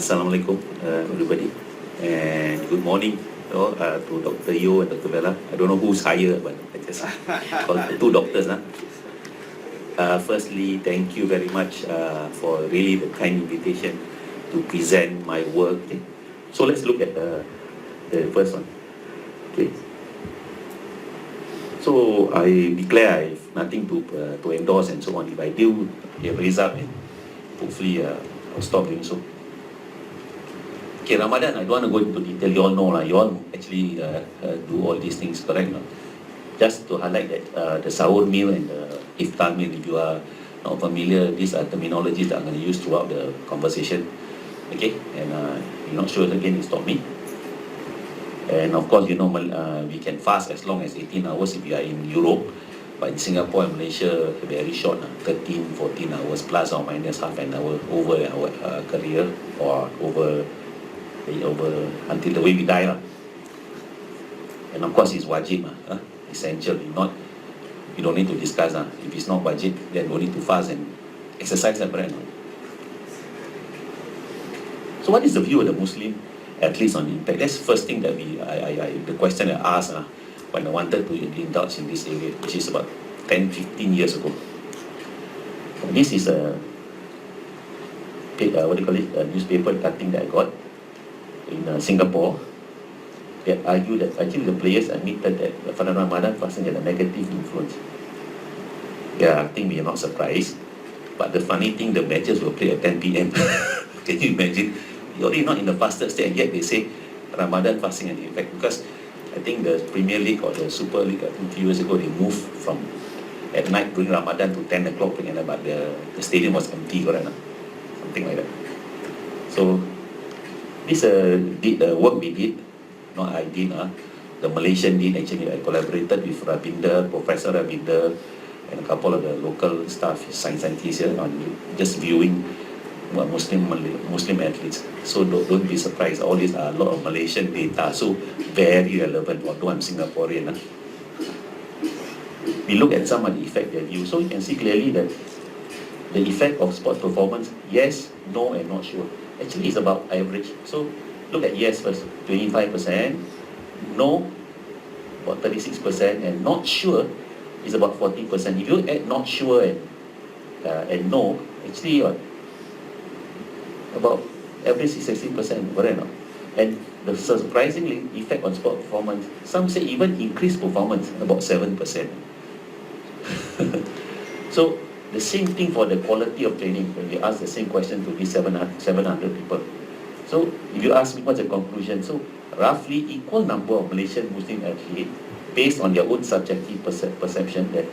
Assalamualaikum, everybody, and good morning to Dr. Yo and Dr. Bella. I don't know who's higher, but I just call the two doctors. Firstly, thank you very much for really the kind invitation to present my work. Okay. So let's look at the first one. Okay. So I declare I have nothing to endorse and so on. If I do have a result, hopefully I'll stop doing so. Okay, Ramadan, I don't want to go into detail. You all know, you all actually do all these things, correct? No? Just to highlight that the sahur meal and the iftar meal, if you are not familiar, these are terminologies that I'm going to use throughout the conversation. Okay, and you're not sure again, stop me. And of course, you know, we can fast as long as 18 hours if you are in Europe. But in Singapore and Malaysia, very short, 13, 14 hours plus or minus half an hour over our career or over until the way we die. And of course, it's wajib, essential. You don't need to discuss. If it's not wajib, then you need to fast and exercise the brain. So what is the view of the Muslim athletes on impact? That's the first thing that the question I asked when I wanted to indulge in this area, which is about 10, 15 years ago. This is a newspaper cutting that I got in Singapore. They argue that actually the players admitted that for Ramadan fasting had a negative influence. Yeah, I think we are not surprised. But the funny thing, the matches were played at 10 p.m. Can you imagine? You're already not in the fasted state, and yet they say Ramadan fasting had an effect. Because I think the Premier League or the Super League, I think a few years ago, they moved from at night during Ramadan to 10 o'clock, but the stadium was empty, correct? Something like that. So this the work we did, not I did, the Malaysian did actually. I collaborated with Rabinder, Professor Rabinder, and a couple of the local staff, science scientists here, on just viewing Muslim athletes. So don't be surprised, all these are a lot of Malaysian data, so very relevant, although I'm Singaporean. We look at some of the effect they view, so you can see clearly that the effect of sport performance, yes, no, and not sure. Actually, it's about average. So look at yes first, 25%, no, about 36%, and not sure is about 40%. If you add not sure and no, actually about average is 60%, correct or not? And the surprisingly effect on sport performance, some say even increased performance, about 7%. So the same thing for the quality of training when we ask the same question to these 700 people. So if you ask me what's the conclusion, so roughly equal number of Malaysian Muslim athletes, based on their own subjective perception, that